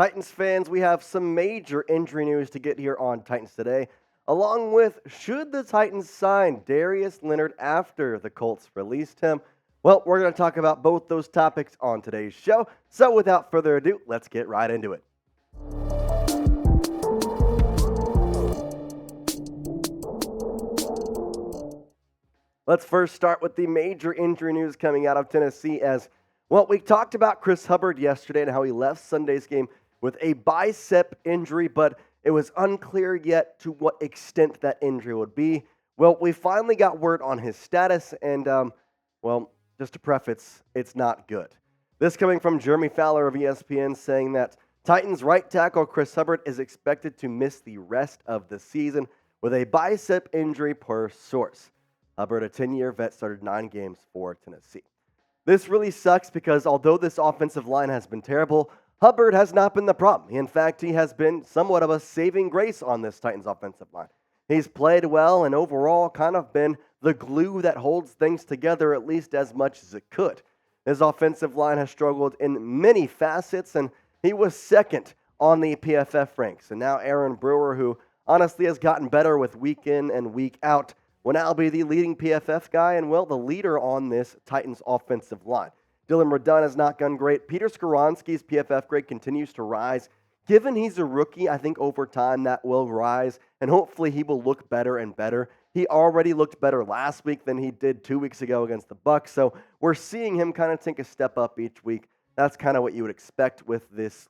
Titans fans, we have some major injury news to get here on Titans Today, along with should the Titans sign Darius Leonard after the Colts released him? Well, we're going to talk about both those topics on today's show. So without further ado, let's get right into it. Let's first start with the major injury news coming out of Tennessee we talked about Chris Hubbard yesterday and how he left Sunday's game with a bicep injury, but it was unclear yet to what extent that injury would be. Well, we finally got word on his status, and, just to preface, it's not good. This coming from Jeremy Fowler of ESPN saying that Titans right tackle Chris Hubbard is expected to miss the rest of the season with a bicep injury per source. Hubbard, a 10-year vet, started 9 games for Tennessee. This really sucks because although this offensive line has been terrible, Hubbard has not been the problem. In fact, he has been somewhat of a saving grace on this Titans offensive line. He's played well and overall kind of been the glue that holds things together at least as much as it could. His offensive line has struggled in many facets, and he was second on the PFF ranks. And now Aaron Brewer, who honestly has gotten better with week in and week out, will now be the leading PFF guy and, the leader on this Titans offensive line. Dylan Redun has not gone great. Peter Skoronski's PFF grade continues to rise. Given he's a rookie, I think over time that will rise, and hopefully he will look better and better. He already looked better last week than he did 2 weeks ago against the Bucs, so we're seeing him kind of take a step up each week. That's kind of what you would expect with this,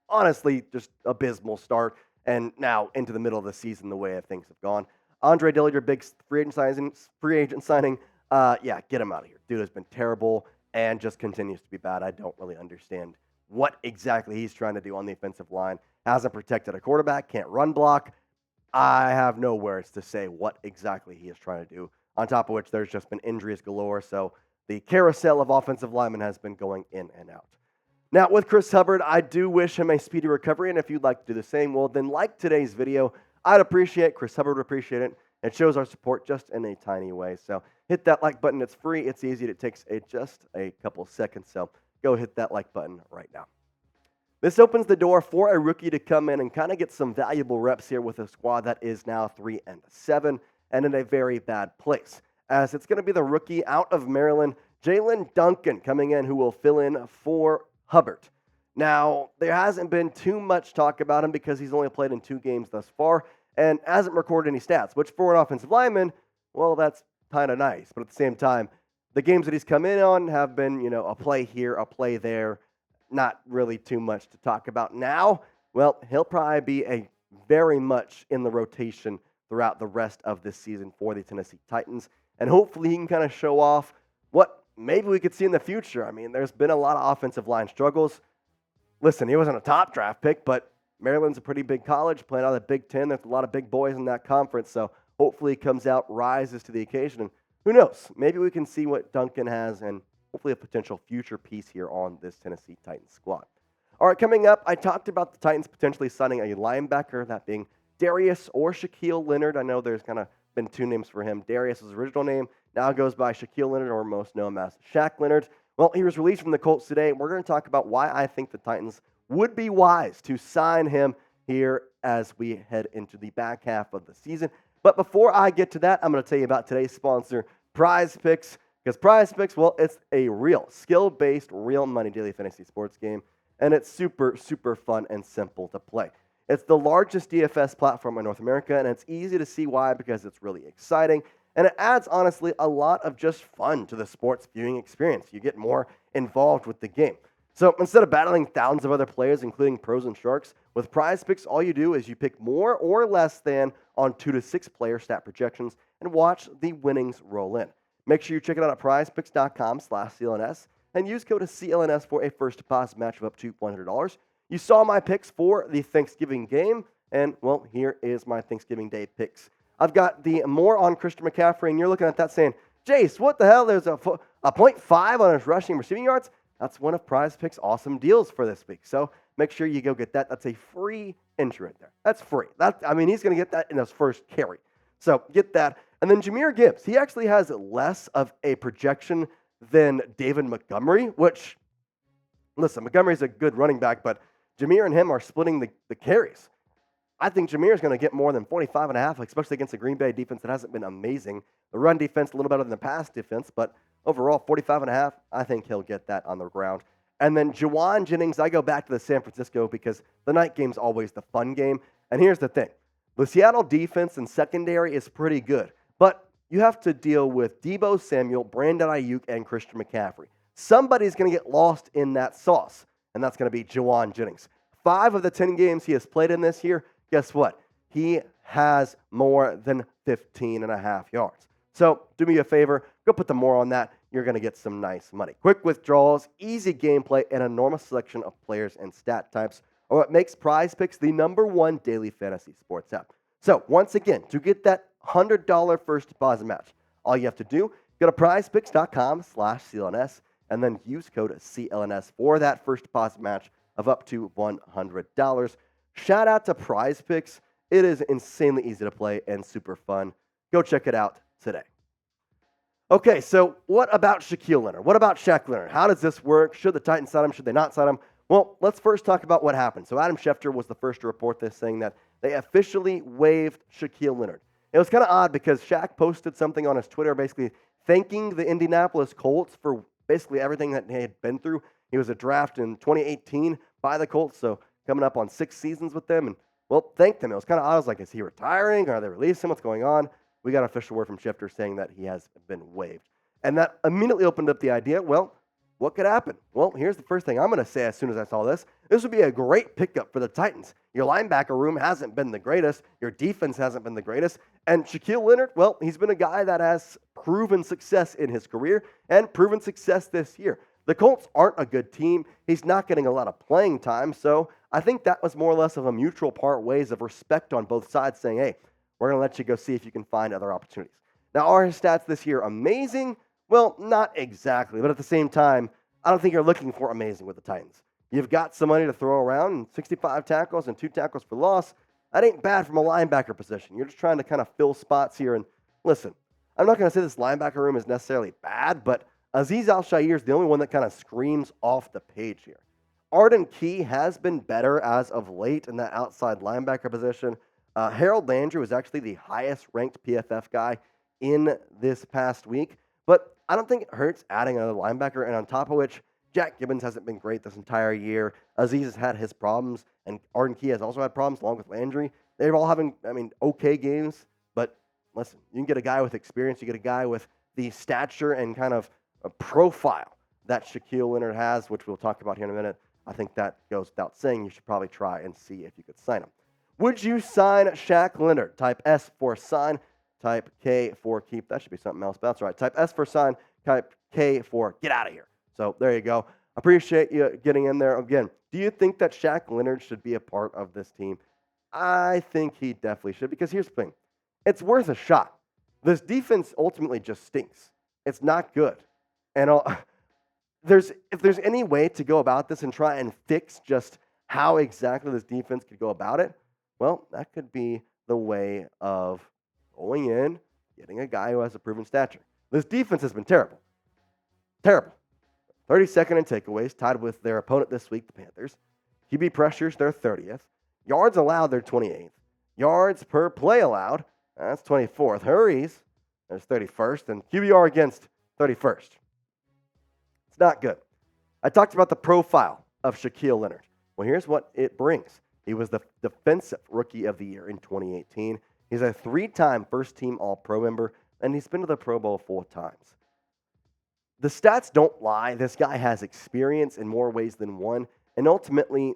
honestly, just abysmal start, and now into the middle of the season the way things have gone. Andre Dillard, big free agent signing, get him out of here. Dude has been terrible and just continues to be bad. I don't really understand what exactly he's trying to do on the offensive line. Hasn't protected a quarterback, can't run block. I have no words to say what exactly he is trying to do, on top of which there's just been injuries galore, so the carousel of offensive linemen has been going in and out. Now, with Chris Hubbard, I do wish him a speedy recovery, and if you'd like to do the same, then like today's video. I'd appreciate it. Chris Hubbard would appreciate it. It shows our support just in a tiny way. So hit that like button. It's free. It's easy. It takes just a couple seconds. So go hit that like button right now. This opens the door for a rookie to come in and kind of get some valuable reps here with a squad that is now 3-7 and in a very bad place. As it's going to be the rookie out of Maryland, Jalen Duncan, coming in, who will fill in for Hubbard. Now, there hasn't been too much talk about him because he's only played in 2 games thus far and hasn't recorded any stats, which for an offensive lineman, that's kind of nice. But at the same time, the games that he's come in on have been, a play here, a play there, not really too much to talk about now. He'll probably be very much in the rotation throughout the rest of this season for the Tennessee Titans, and hopefully he can kind of show off what maybe we could see in the future. I mean, there's been a lot of offensive line struggles. Listen, he wasn't a top draft pick, but Maryland's a pretty big college, playing out of the Big Ten. There's a lot of big boys in that conference, so hopefully he comes out, rises to the occasion, and who knows? Maybe we can see what Duncan has and hopefully a potential future piece here on this Tennessee Titans squad. All right, coming up, I talked about the Titans potentially signing a linebacker, that being Darius or Shaquille Leonard. I know there's kind of been 2 names for him. Darius' original name now goes by Shaquille Leonard, or most known as Shaq Leonard. He was released from the Colts today. We're going to talk about why I think the Titans would be wise to sign him here as we head into the back half of the season. But before I get to that, I'm going to tell you about today's sponsor, Prize Picks. Because Prize Picks, it's a real skill-based, real money daily fantasy sports game, and it's super, super fun and simple to play. It's the largest DFS platform in North America, and it's easy to see why because it's really exciting, and it adds, honestly, a lot of just fun to the sports viewing experience. You get more involved with the game. So instead of battling thousands of other players, including pros and sharks, with Prize Picks, all you do is you pick more or less than on 2 to 6 player stat projections and watch the winnings roll in. Make sure you check it out at prizepicks.com/CLNS and use code CLNS for a first deposit match of up to $100. You saw my picks for the Thanksgiving game, and, here is my Thanksgiving Day picks. I've got the more on Christian McCaffrey, and you're looking at that saying, Jace, what the hell? There's a 0.5 on his rushing receiving yards? That's one of Prize Picks' awesome deals for this week. So make sure you go get that. That's a free entry right there. That's free. He's going to get that in his first carry. So get that. And then Jahmyr Gibbs, he actually has less of a projection than David Montgomery, which, listen, Montgomery's a good running back, but Jameer and him are splitting the carries. I think Jameer is going to get more than 45.5, especially against the Green Bay defense that hasn't been amazing. The run defense a little better than the pass defense, but overall 45.5, I think he'll get that on the ground. And then Juwan Jennings, I go back to the San Francisco because the night game's always the fun game. And here's the thing. The Seattle defense and secondary is pretty good, but you have to deal with Deebo Samuel, Brandon Ayuk, and Christian McCaffrey. Somebody's going to get lost in that sauce, and that's going to be Juwan Jennings. 5 of the 10 games he has played in this year, guess what? He has more than 15.5 yards. So do me a favor, go put the more on that. You're going to get some nice money. Quick withdrawals, easy gameplay, and an enormous selection of players and stat types are what makes Prize Picks the #1 daily fantasy sports app. So once again, to get that $100 first deposit match, all you have to do, go to prizepicks.com/CLNS and then use code CLNS for that first deposit match of up to $100. Shout out to Prize Picks. It is insanely easy to play and super fun. Go check it out today. Okay, so what about Shaquille Leonard? What about Shaq Leonard? How does this work? Should the Titans sign him? Should they not sign him? Well, let's first talk about what happened. So Adam Schefter was the first to report this, saying that they officially waived Shaquille Leonard. It was kind of odd because Shaq posted something on his Twitter basically thanking the Indianapolis Colts for basically everything that they had been through. He was a draft in 2018 by the Colts, so coming up on 6 seasons with them, and, well, thanked them. It was kind of odd. I was like, is he retiring? Are they releasing him? What's going on? We got an official word from Schefter saying that he has been waived. And that immediately opened up the idea, well, what could happen? Well, here's the first thing I'm going to say as soon as I saw this. This would be a great pickup for the Titans. Your linebacker room hasn't been the greatest. Your defense hasn't been the greatest. And Shaquille Leonard, well, he's been a guy that has proven success in his career and proven success this year. The Colts aren't a good team. He's not getting a lot of playing time. So I think that was more or less of a mutual part ways of respect on both sides saying, hey, we're going to let you go see if you can find other opportunities. Now, are his stats this year amazing? Well, not exactly, but at the same time, I don't think you're looking for amazing with the Titans. You've got some money to throw around, and 65 tackles and 2 tackles for loss. That ain't bad from a linebacker position. You're just trying to kind of fill spots here. And listen, I'm not going to say this linebacker room is necessarily bad, but Azeez Al-Shaair is the only one that kind of screams off the page here. Arden Key has been better as of late in that outside linebacker position. Harold Landry was actually the highest-ranked PFF guy in this past week. But I don't think it hurts adding another linebacker, and on top of which, Jack Gibbons hasn't been great this entire year. Azeez has had his problems, and Arden Key has also had problems along with Landry. They're all having, okay games, but listen, you can get a guy with experience, you get a guy with the stature and kind of a profile that Shaquille Leonard has, which we'll talk about here in a minute. I think that goes without saying. You should probably try and see if you could sign him. Would you sign Shaq Leonard? Type S for sign. Type K for keep. That should be something else, but that's all right. Type S for sign. Type K for get out of here. So there you go. Appreciate you getting in there. Again, do you think that Shaq Leonard should be a part of this team? I think he definitely should, because here's the thing. It's worth a shot. This defense ultimately just stinks. It's not good. And if there's any way to go about this and try and fix just how exactly this defense could go about it, well, that could be the way of going in, getting a guy who has a proven stature. This defense has been terrible. Terrible. 32nd in takeaways, tied with their opponent this week, the Panthers. QB pressures, they're 30th. Yards allowed, they're 28th. Yards per play allowed, that's 24th. Hurries, there's 31st. And QBR against, 31st. It's not good. I talked about the profile of Shaquille Leonard. Well, here's what it brings. He was the Defensive Rookie of the Year in 2018. He's a 3-time first-team All-Pro member, and he's been to the Pro Bowl 4 times. The stats don't lie. This guy has experience in more ways than one, and ultimately,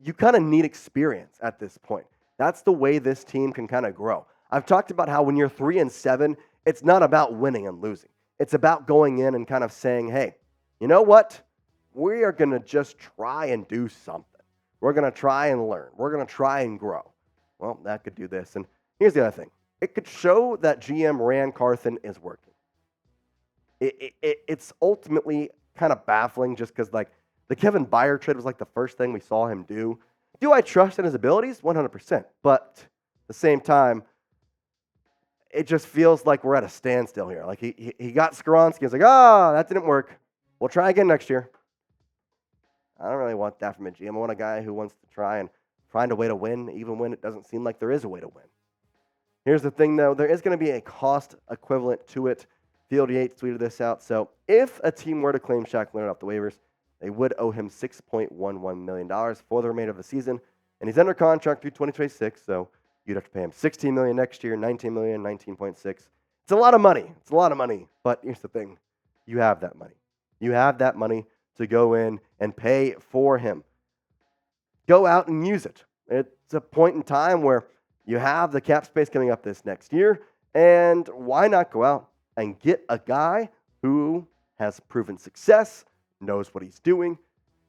you kind of need experience at this point. That's the way this team can kind of grow. I've talked about how when you're 3-7, it's not about winning and losing. It's about going in and kind of saying, hey, you know what? We are going to just try and do something. We're going to try and learn. We're going to try and grow. Well, that could do this. And here's the other thing. It could show that GM Ran Carthon is working. It's ultimately kind of baffling just because, the Kevin Byard trade was the first thing we saw him do. Do I trust in his abilities? 100%. But at the same time, it just feels like we're at a standstill here. He got Skoronski. He's like, that didn't work. We'll try again next year. I don't really want that from a GM. I want a guy who wants to try and find a way to win, even when it doesn't seem like there is a way to win. Here's the thing, though. There is going to be a cost equivalent to it. Field Yates tweeted this out. So if a team were to claim Shaq Leonard off the waivers, they would owe him $6.11 million for the remainder of the season. And he's under contract through 2026, so you'd have to pay him $16 million next year, $19 million, 19.6. It's a lot of money. It's a lot of money. But here's the thing. You have that money. You have that money to go in and pay for him. Go out and use it. It's a point in time where you have the cap space coming up this next year, and why not go out and get a guy who has proven success, knows what he's doing,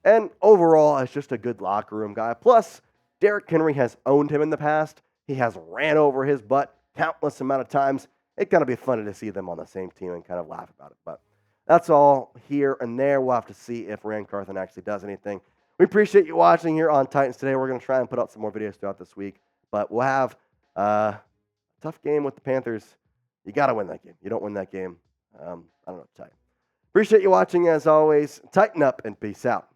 and overall is just a good locker room guy. Plus, Derrick Henry has owned him in the past. He has ran over his butt countless amount of times. It's going to be funny to see them on the same team and kind of laugh about it. But that's all here and there. We'll have to see if Ran Carthon actually does anything. We appreciate you watching here on Titans Today. We're going to try and put out some more videos throughout this week. But we'll have a tough game with the Panthers. You got to win that game. You don't win that game, I don't know what to tell you. Appreciate you watching as always. Tighten up and peace out.